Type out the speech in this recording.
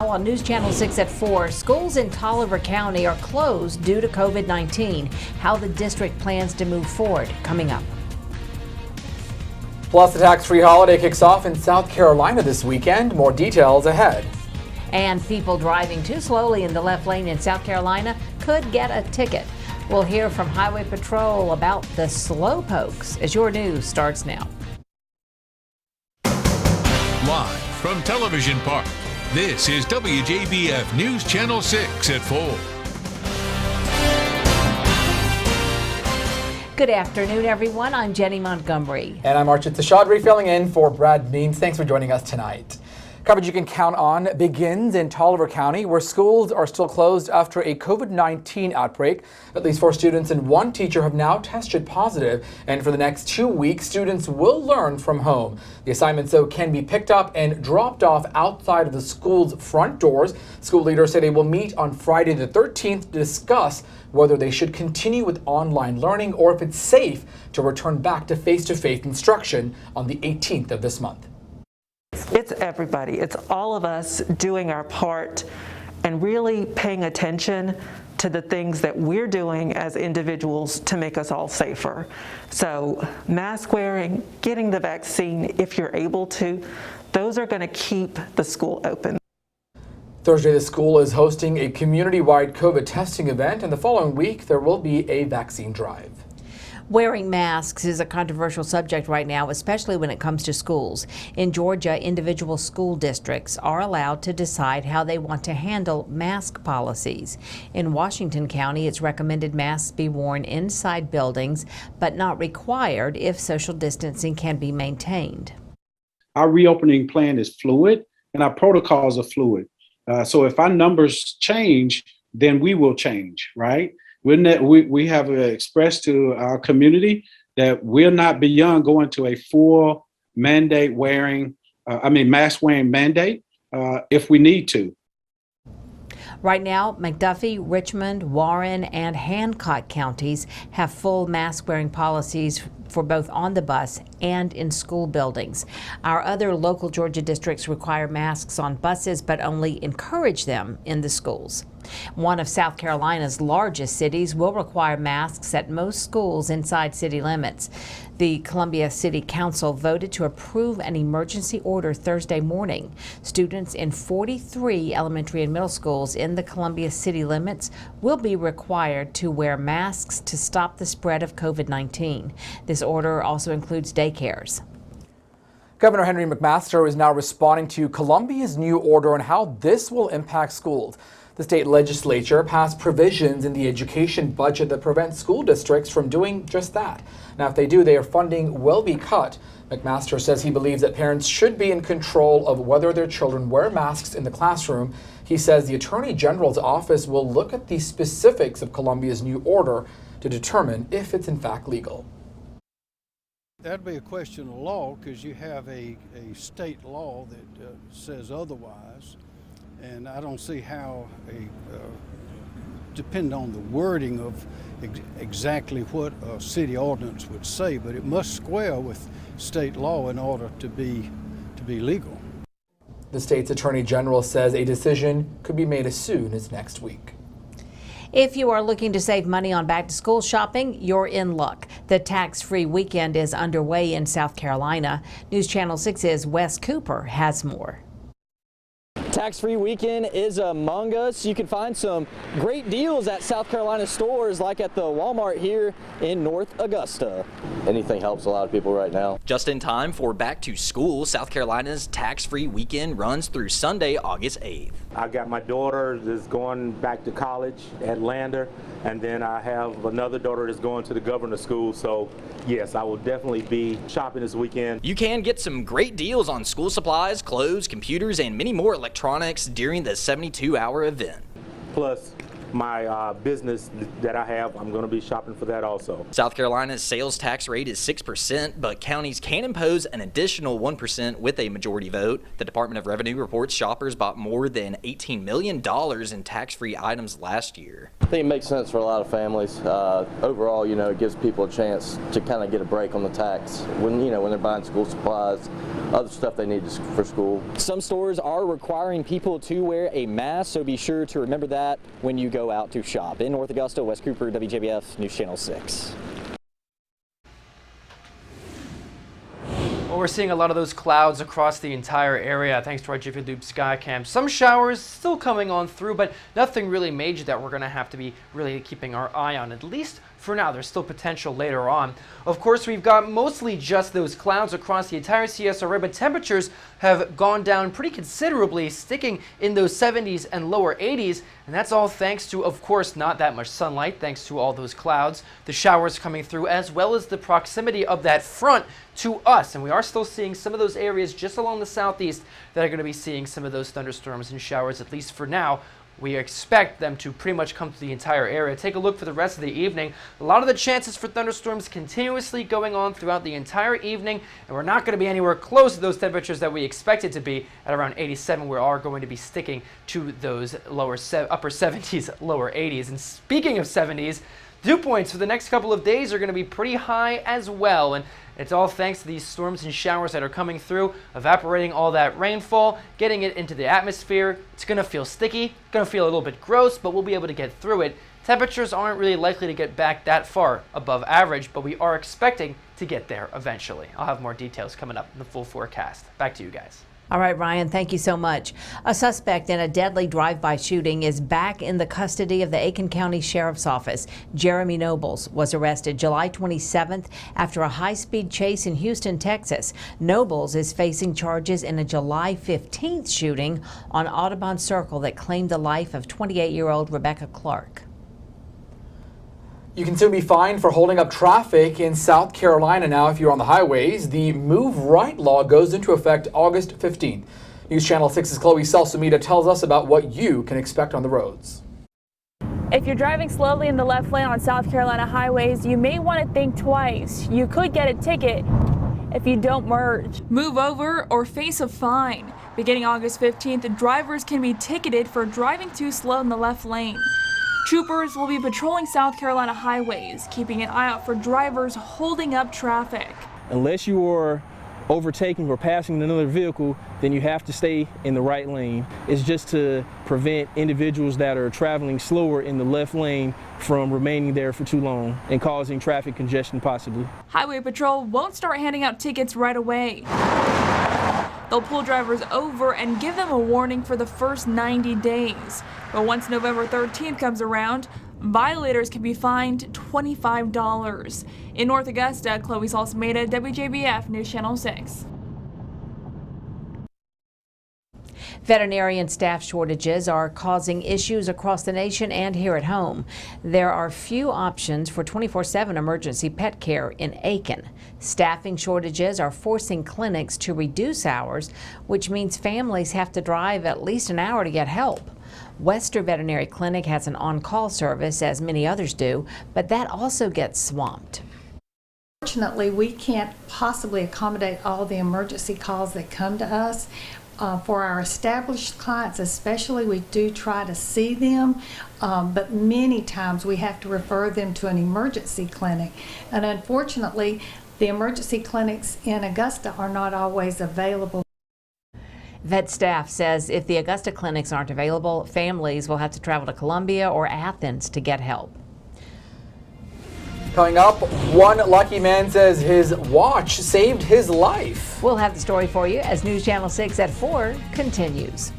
On NewsChannel 6 at 4, schools in Tolliver County are closed due to COVID-19. How the district plans to move forward, coming up. Plus, the tax-free holiday kicks off in South Carolina this weekend. More details ahead. And people driving too slowly in the left lane in South Carolina could get a ticket. We'll hear from Highway Patrol about the slowpokes as your news starts now. Live from Television Park, this is WJBF News Channel 6 at 4. Good afternoon, everyone. I'm Jenny Montgomery. And I'm Archie Tashadri filling in for Brad Means. Thanks for joining us tonight. Coverage you can count on begins in Tolliver County, where schools are still closed after a COVID-19 outbreak. At least 4 students and 1 teacher have now tested positive, and for the next 2 weeks, students will learn from home. The assignments, though, can be picked up and dropped off outside of the school's front doors. School leaders say they will meet on Friday the 13th to discuss whether they should continue with online learning or if it's safe to return back to face-to-face instruction on the 18th of this month. It's everybody. It's all of us doing our part and really paying attention to the things that we're doing as individuals to make us all safer. So mask wearing, getting the vaccine if you're able to, those are going to keep the school open. Thursday, the school is hosting a community-wide COVID testing event, and the following week there will be a vaccine drive. Wearing masks is a controversial subject right now, especially when it comes to schools. In Georgia, individual school districts are allowed to decide how they want to handle mask policies. In Washington County, it's recommended masks be worn inside buildings, but not required if social distancing can be maintained. Our reopening plan is fluid and our protocols are fluid. So if our numbers change, then we will change, right? We have expressed to our community that we're not beyond going to a full mask wearing mandate if we need to. Right now, McDuffie, Richmond, Warren, and Hancock counties have full mask-wearing policies for both on the bus and in school buildings. Our other local Georgia districts require masks on buses, but only encourage them in the schools. One of South Carolina's largest cities will require masks at most schools inside city limits. The Columbia City Council voted to approve an emergency order Thursday morning. Students in 43 elementary and middle schools in the Columbia city limits will be required to wear masks to stop the spread of COVID-19. This order also includes daycares. Governor Henry McMaster is now responding to Columbia's new order on how this will impact schools. The state legislature passed provisions in the education budget that prevent school districts from doing just that. Now, if they do, their funding will be cut. McMaster says he believes that parents should be in control of whether their children wear masks in the classroom. He says the Attorney General's office will look at the specifics of Columbia's new order to determine if it's in fact legal. That'd be a question of law because you have a state law that says otherwise. And I don't see how, depending on the wording of exactly what a city ordinance would say, but it must square with state law in order to be legal. The state's Attorney General says a decision could be made as soon as next week. If you are looking to save money on back-to-school shopping, you're in luck. The tax-free weekend is underway in South Carolina. News Channel 6's Wes Cooper has more. Tax-free weekend is among us. You can find some great deals at South Carolina stores like at the Walmart here in North Augusta. Anything helps a lot of people right now. Just in time for back to school, South Carolina's tax-free weekend runs through Sunday, August 8th. I got my daughter that's going back to college at Lander, and then I have another daughter that's going to the governor's school. So yes, I will definitely be shopping this weekend. You can get some great deals on school supplies, clothes, computers, and many more electronics during the 72-hour event. Plus, my business that I have, I'm going to be shopping for that also. South Carolina's sales tax rate is 6%, but counties can impose an additional 1% with a majority vote. The Department of Revenue reports shoppers bought more than $18 million in tax-free items last year. I think it makes sense for a lot of families. Overall, it gives people a chance to kind of get a break on the tax when they're buying school supplies, other stuff they need for school. Some stores are requiring people to wear a mask, so be sure to remember that when you go out to shop. In North Augusta, Wes Cooper, WJBF News Channel 6. Well, we're seeing a lot of those clouds across the entire area thanks to our Jiffy Lube Skycam. Some showers still coming on through, but nothing really major that we're going to have to be really keeping our eye on, at least for now. There's still potential later on. Of course, we've got mostly just those clouds across the entire CSRA, but temperatures have gone down pretty considerably, sticking in those 70s and lower 80s, and that's all thanks to, of course, not that much sunlight, thanks to all those clouds, the showers coming through, as well as the proximity of that front to us. And we are still seeing some of those areas just along the southeast that are going to be seeing some of those thunderstorms and showers, at least for now. We expect them to pretty much come to the entire area. Take a look for the rest of the evening. A lot of the chances for thunderstorms continuously going on throughout the entire evening, and we're not going to be anywhere close to those temperatures that we expected to be at around 87. We are going to be sticking to those upper 70s, lower 80s. And speaking of 70s, dew points for the next couple of days are going to be pretty high as well, and it's all thanks to these storms and showers that are coming through, evaporating all that rainfall, getting it into the atmosphere. It's going to feel sticky, going to feel a little bit gross, but we'll be able to get through it. Temperatures aren't really likely to get back that far above average, but we are expecting to get there eventually. I'll have more details coming up in the full forecast. Back to you guys. All right, Ryan, thank you so much. A suspect in a deadly drive-by shooting is back in the custody of the Aiken County Sheriff's Office. Jeremy Nobles was arrested July 27th after a high-speed chase in Houston, Texas. Nobles is facing charges in a July 15th shooting on Audubon Circle that claimed the life of 28-year-old Rebecca Clark. You can soon be fined for holding up traffic in South Carolina now if you're on the highways. The Move Right law goes into effect August 15th. News Channel 6's Chloe Salsamita tells us about what you can expect on the roads. If you're driving slowly in the left lane on South Carolina highways, you may want to think twice. You could get a ticket if you don't merge. Move over or face a fine. Beginning August 15th, drivers can be ticketed for driving too slow in the left lane. Troopers will be patrolling South Carolina highways, keeping an eye out for drivers holding up traffic. Unless you are overtaking or passing another vehicle, then you have to stay in the right lane. It's just to prevent individuals that are traveling slower in the left lane from remaining there for too long and causing traffic congestion possibly. Highway Patrol won't start handing out tickets right away. They'll pull drivers over and give them a warning for the first 90 days. But once November 13th comes around, violators can be fined $25. In North Augusta, Chloe Salsamita, WJBF News Channel 6. Veterinarian staff shortages are causing issues across the nation and here at home. There are few options for 24/7 emergency pet care in Aiken. Staffing shortages are forcing clinics to reduce hours, which means families have to drive at least an hour to get help. Wester Veterinary Clinic has an on-call service, as many others do, but that also gets swamped. Fortunately, we can't possibly accommodate all the emergency calls that come to us. For our established clients especially, we do try to see them, but many times we have to refer them to an emergency clinic. And unfortunately, the emergency clinics in Augusta are not always available. Vet staff says if the Augusta clinics aren't available, families will have to travel to Columbia or Athens to get help. Coming up, one lucky man says his watch saved his life. We'll have the story for you as News Channel 6 at 4 continues.